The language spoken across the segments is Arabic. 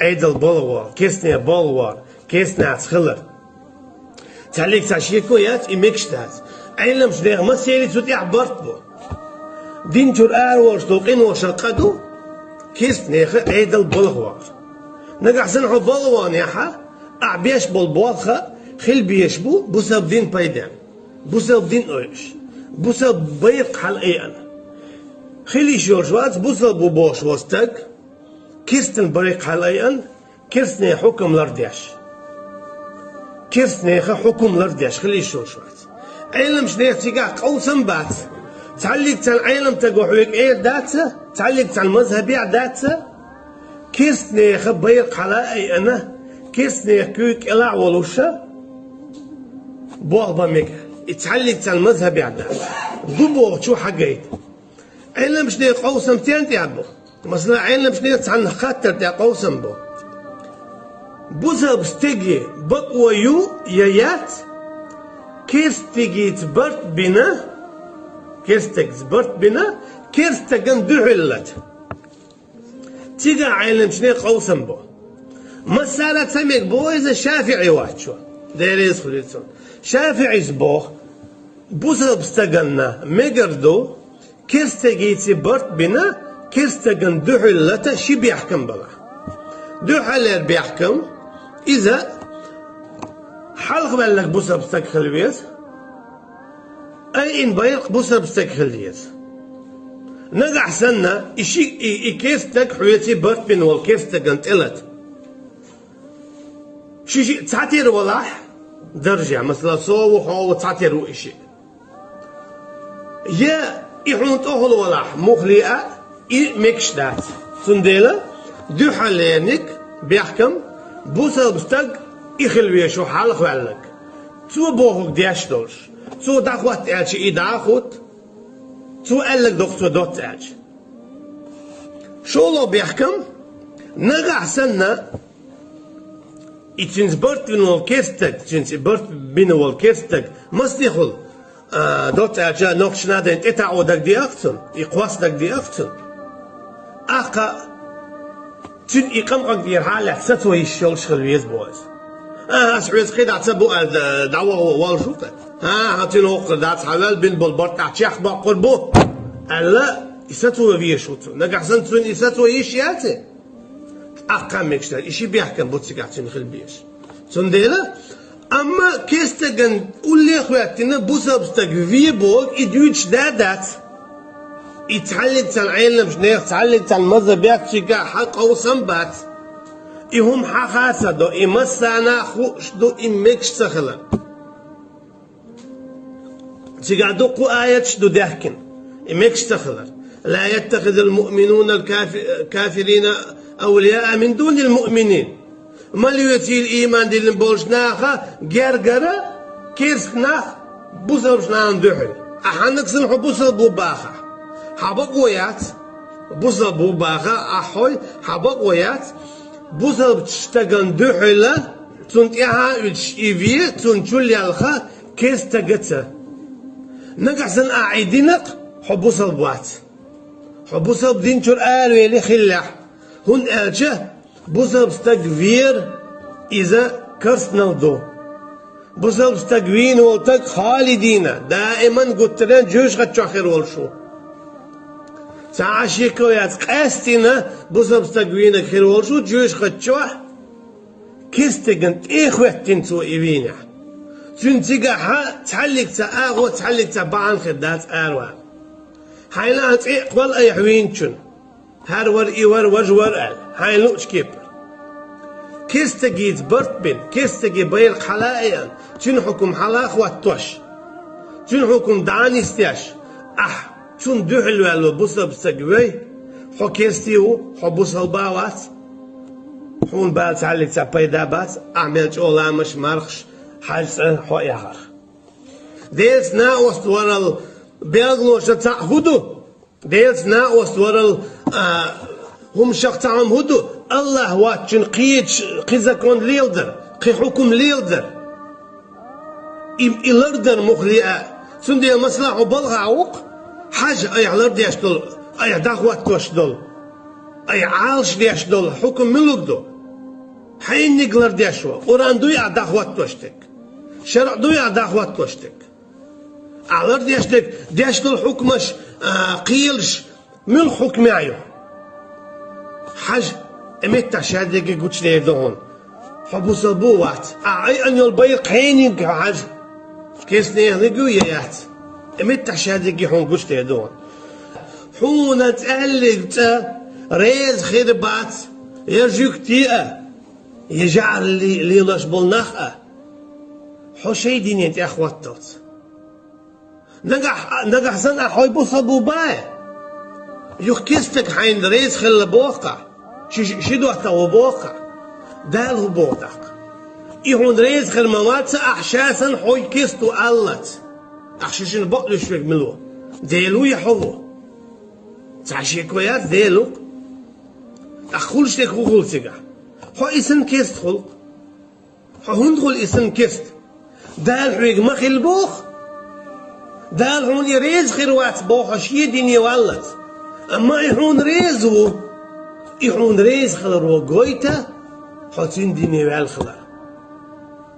عيدل بلوار كيسني بلوار كيسني خلر تعليق تعشيكو يات إمكشتات علم شنيغ ما سيري تودي عبرت بو دين جور آروش توقين وشرقدو كيسني عيدل بلوار نقع سنحو بلوان ياحا أعبيش بالبوالخا خل بيشبو بسبب دين بايدان بسبب دين أويش بسبب بيرق حلقيان خلي شورشوات بسبب بوش وستك كيستن بريق حلقيان كيستني حكم لرديش كيستني حكم لرديش خلي شورشوات علم شنيخ تيقع قوسم بات تعلق تال علم تقوحوك ايه داتسا تعلق تال مذهبي داتسا كيستني بيرق حلقي أنا كيستني كوك إلع ولوشا بوغبا ميكا يتعلق تال مذهبي عدات دبوغ شو حقيت علم شنيخ قوسم تين تيعبو مثلا علم شنيخ تعني خاطر تيع قوسم بو بوزا بستيجي بقويو يايات كيستيجي تبرت بنا كيستيجي تبرت بنا كيستيجن دعلت تيجا علم شنيخ قوسم بو مسألة سميك بو إذا شافعي واتشو داير يدخل يتسون شافعي زبوخ بوزا بستجنا ميقردو كيستيجي تبرت بنا كيستجن دعلت شي بيحكم بلا دعلت بيحكم إذا حلق بالك بوسر بستك خلويت أي إن بيرق بوسر بستك خلويت نقع سنة إشي كيستك حويتي برت بين والكيستك انتقلت شي تعتير ولاح درجة مثلا صوح أو تعتير إشي يا إحنط أهل ولاح مخليئة مكشدات سنديلة دو حلينك بيحكم بوسر بستك يخلويه شو حالك وعلك تو بوهك دياش دولش تو داخوات اعج اي داخوت تو قالك دكتور دوت اعج شو لو بيحكم نقع سنة اتشنز برت بين والكيستك اتشنز برت بين والكيستك مستيخل دوت اعج نوخش نادين اتعو دك دي افتن يقواس دك دي افتن اقا تن يقمقك دير حالة ستوى يشولش خلويز بوز أسعود خدعة تبو دعوة والجوطة هاتين وقت دات حلال بين بالبرت تعشيخ بقربو ألا يستوى بيشوتو نقع سنتون يستوى يشياتي أقام مكشتر إشي بيحكم بوتسي قاعدين خل بيش سنديلا أما كيستجن قول لي أخواتنا بوسا بستك فيبوغ إدويتش دادات يتعلق تال عيلم شنيخ تعلق تال مذهب يكتشي حق أو سنبات إهم حقاسة دو إمسانا خوش دو إمكش سخلا تقعدو قو آيات دو دهكن إمكش سخلا لا يتخذ المؤمنون الكافرين أولياء من دون المؤمنين ما ليوتي الإيمان دي لنبولشناخا جرجرة كيرسناخ بوزرشنا ندحل أحنك سنحو بوزر بوباخا حبقويات بوزر بوباخا أحوي حبقويات بوزر بتشتغل دحلة تنتيها إيفي تنشل يالخا كيس تجتة نقع سن أعيدينك حبوصل بوات حبوصل بدين شر آلوي اللي خلح هون أجه بوصل بستقفير إذا كرسنا الضو بوصل بستقفين والتك خالدين دائما قلت لنا جوش قد شاخر والشو تعاشيكو يات قاستنا بوصل بستقفينك خير والشو جوش قد شوح كيستجنت إخوتين تو إبينا تنتيجا تعلق تأغو تعلق تبعان خدات أروى حيلا أنت قبل أي حوينشون هارور إيور وجور أل هاي لوش كيبر كيستجيت برت بين كيستجي بير حلائيا تنحكم حلا أخواتوش تنحكم دعاني استياش تن دحلو ألو بوصل بستقوي حو كيستيو حو بوصل باوات حون بال تعلق تبايدا بات أعمل شغلة مش مرخش حاجة حو يخر ديس ناقوست ورا بيغلوش هدو ديس ناقوست ورا هم شقتهم هدو الله واتشن قيتش قيزكون ليلدر قي حكم ليلدر إلردر مخلئة سندي مصلحة بلغة عوق حاجة أي على ديش دول أي دعوات توش دول أي عالش ديش دول حكم ملوك دول حين نقلر ديشوا قرآن دويا دعوات توشتك شرع دويا دعوات توشتك أعلر ديشتك ديشت الحكمش قيلش من حكم عيو حاج امت شادك قوتش ليدون حبو صبوات أعي أن يلبيق حينك حاج كيس نيهلقو يات امت شادك يحون قوتش ليدون حونة تألقت ريز خربات يرجوك تيئة يجعل لي لشبل نخأ حوشي دينيت أخواتت نجح سنة حوي بوصبو باي يخكستك حين ريز خل بوقع شدو أتو بوقع داله بوقع يهون ريز خل مواتس أحشاسا حوي كستو ألت أحشاشن بقلو شوك ملو ديلو يحوه تعشي كويات ديلو أخولش لك خول سجع حو اسم كست خلق حو هندخل اسم كست دال حويق مخل بوخ دال هون يريز خيروات بوخ شي ديني والت أما يحون ريزو يحون ريز خلرو قويتا حوتين ديني والخلا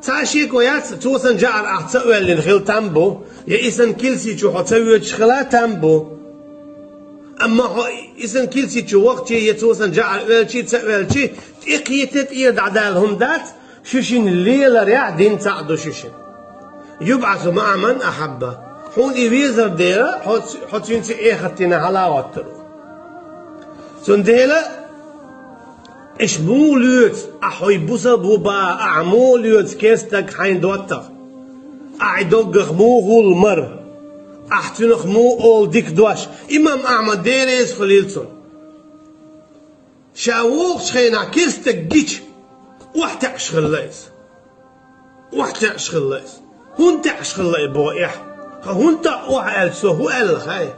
تعشي كويات توسن جعل أحتوى اللي نخيل تامبو يا اسم كلسي جو حتوى تشخلا تامبو أما إذا كل شيء وقت يتوسن جعل والشيء تسأل إقيتت إيد عدالهم ذات شوشين الليلة ريح دين تعدو شوشين يبعثوا مع من أحبه حون يويزر ديرا حط ينسي إيه خطينا على واترو سون ديلا إش مو ليوت أحوي بوسا بوبا أعمو ليوت كيستك حين دوتر أعدوغ مو غول مر أحتنخ مو أول ديك دواش إمام أحمد ديريس خليلسون شاووق شخينا كيستك جيش وحتعش خلايس وحتعش خلايس هون تعش خلاي بوئح هون تقوح ألسو هو ألخ هاي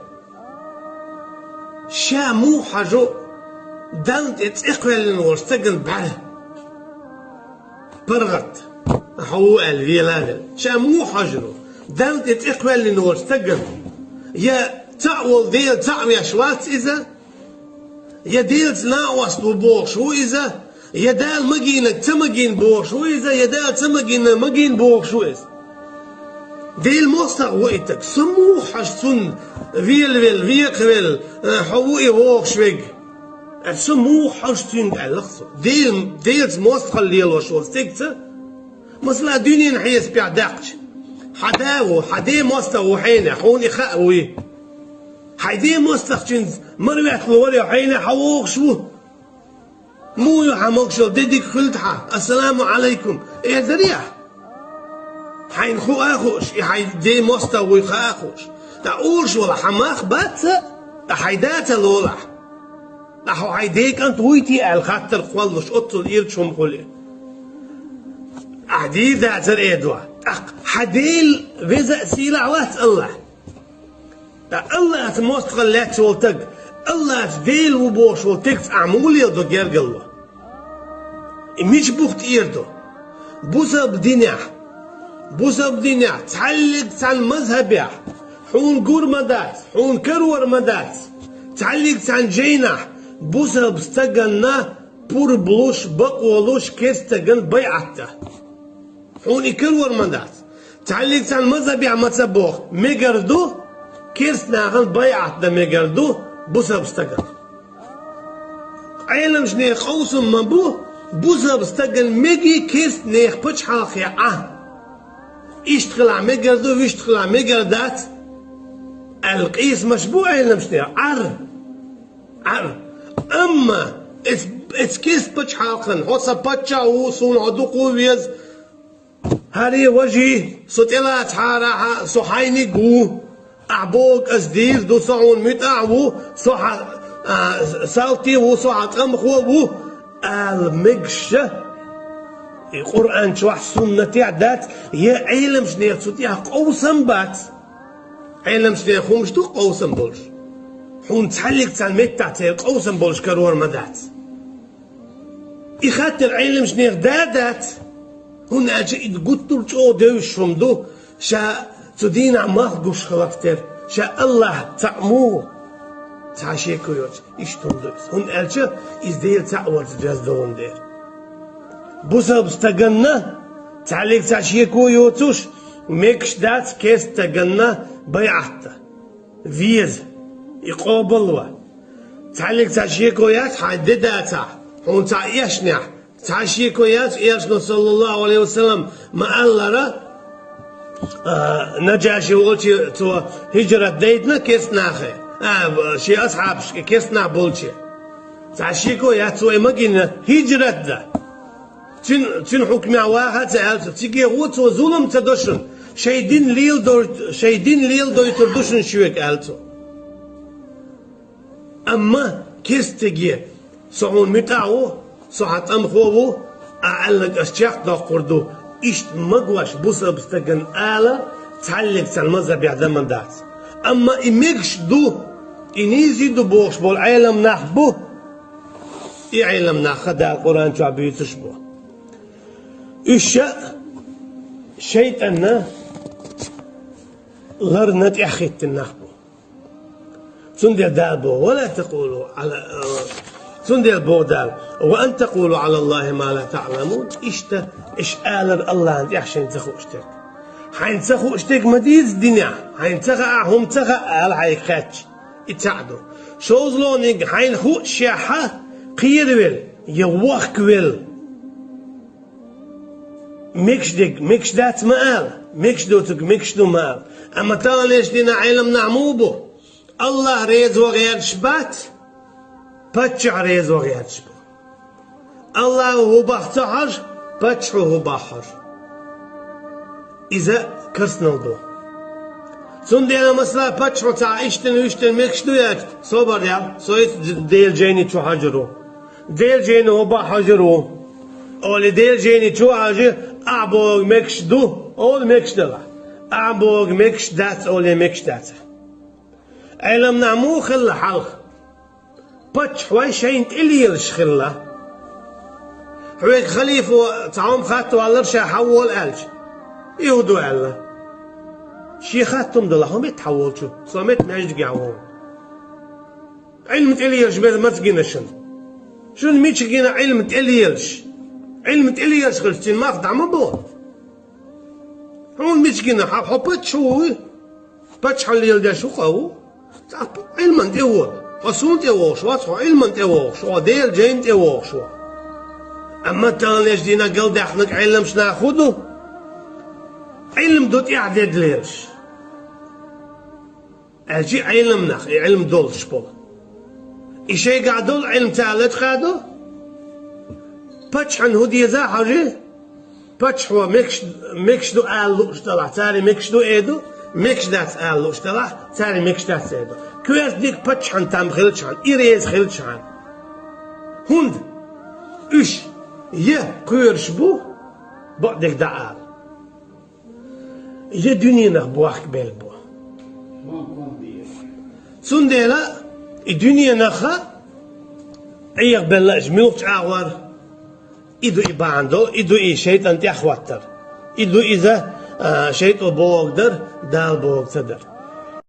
شا مو حاجو دانت اتقوى لنورس تقن بعله برغت هو الفيلال شا مو حاجرو دانت اتقوى لنورس تقن يا تعول ديل تعوي شوات إذا يا ديل ناقص بوخ شو إذا يا دال مجينك تمجين بوخ شو إذا يا دال تمجين مجين بوخ شو إذا ديل مصدق وقتك سمو حشتون فيل حوقي بوخ شويق سمو حشتون قلقصو ديل مصدق الليل وشو استيقظ مثلا دنيا نحيس بيعدقش حدي مصدق وحينه حوني خاوي حدي مصدق جنز مروعت لوري وحينه حوق شو مو يحمق شو ديدك خلتها السلام عليكم إيه دريح حين خو أخوش حين دي مستوي خاخوش تقولش ولا حماخ بات حيدات لولا نحو حيديك أنت ويتي الخاطر خلص أطل إيرتشم خلي أحدي ذات الإدوا حديل وزا سيلا وات الله الله تمستقلات ولتق الله تديل وبوش ولتقت أعمولي دو جرجلو مش بوخت إيردو بوسا بدينيا تعلق عن مذهب حون قور مدات حون كرور مدات تعلق عن جينا بوسا بستقنا بور بلوش بقولوش كيستقن بيعته حون كرور مدات تعلق عن مذهب متسبوخ ميقردو كيست ناغن بيعت دا ميقردو بوسا بستقن عيلم شنيخ قوسم مبو بوسا بستقن ميقي كيست نيخ بچ حاخي يشتغل ميقردو ويشتغل ميقردات القيس مشبوع يلمشني عر اما اتس كيس بچ حالقن حوصا بچا وصون عدوقو ويز هاري وجهي سوتيلات حارا سوحيني قو اعبوك ازدير دو صعون متاعو صح سالتي وصح تمخو المقشه القرآن شوح سنة تعدات يا علم شنيخ سوتيها قوسم بات علم شنيخ خومش تو قوسم بولش حون تحلق تعلمت تعتير قوسم بولش كرور مدات يخاطر علم شنيخ دادات هون أجي قلتو جو دوش فمدو شا تدين عماخ قوش خلافتر شا الله تعمو تعشيكو يوش إيش تندوس هون أجي إزديل تعور تجاز دون دير بوسا بستغنى تعليق تعشيكو يوتوش ميكش دات كيس تغنى بيعته فيز يقوبلوا تعليق تعشيكو يات حدداتا هون تاع يشنع تعشيكو يات يشنو صلى الله عليه وسلم ما الله نجاشي وقلتي تو هجرة ديتنا كيس ناخي شي أصحابش كيس نابولتي تعشيكو يات تو إمجينا هجرة دا تن حكم واحد سألت تيجي غوت وظلم تدوشن شيدين ليل دو يتردوشن شويك قالتو أما كيس تيجي سعون متاعو صحت أم خوو أعلق أشياء دا قردو إشت مقواش بوسا بستقن آلة تعلق سالمذهب يعدم دات أما إميكش دو إنيزي دو بوش بول عالم نحبو عالم ناخدا القرآن شعبي تشبه الشاء شيطان لرنت أخيت النحبو سندل دالبو ولا تقولوا على سندل بودال وأن تقولوا على الله ما لا تعلمون إشتا إش آلر الله عند يحشين تخو اشتك حين تخو اشتك مديز دنيا حين تخا هم تخا آل حي خاتش يتعدو شوز لونيك حين خو شاحة قيرويل يوخكويل ميكش دات مال ميكش دوتك ميكش دو مال أما تانيش دينا علم نعموبو الله ريز وغير شبات باتشع ريز وغير شبات الله هو بحتحر باتشع هو بحر إذا كرسنا دو سندينا مثلا باتشع تعيشتن ويشتن ميكش دو ياك صبر يا سويت ديل جيني تو حجرو ديل جيني هو بحجرو أولي ديل جيني تو حجر أعبوغ ميكش دو أول ميكش دلا أعبوغ ميكش دات أولي ميكش دات علم نعمو خلا حلق باتش حواي شين إليلش خلا حويك خليفو تعوم خاتو على رشا حول ألج يهدو ألا شي خاتم دلهم يتحول شو صامت نعجد قاعون علم إليلش بيض ما تقينشن شو ميتش قينا علم إليلش علم إليلش خلتين ما أخدع مبو هون ميتش قينا حو باتش هو باتش حليل دا شو قاو علما تيوه حصول تيوه شو علما تيوه شو ديل جيم تيوه شو أما تان ليش دينا قل دحنك علم شناخدو علم دوت إعداد ليش أجي علم نخ علم دول شبول إشي قاعدول علم تالت قادو باتش عن هدي ذا حاجة باتش هو ميكش دو آلو اشتلاح تاري ميكش دو إيدو ميكش دات آلو اشتلاح تاري ميكش دات إيدو كويس ديك باتش عن تام خلتش عن إيريز خلتش عن هند إيش يه كويرش بو بعدك دعال يه دنيا نخبوخ بيل بو سنديلا الدنيا نخا عيق بلاش ميوقش عوار إدو إباندو إدو إي شيطان تيخواتر إدو إذا شيطان بوغدر دال بوغ تدر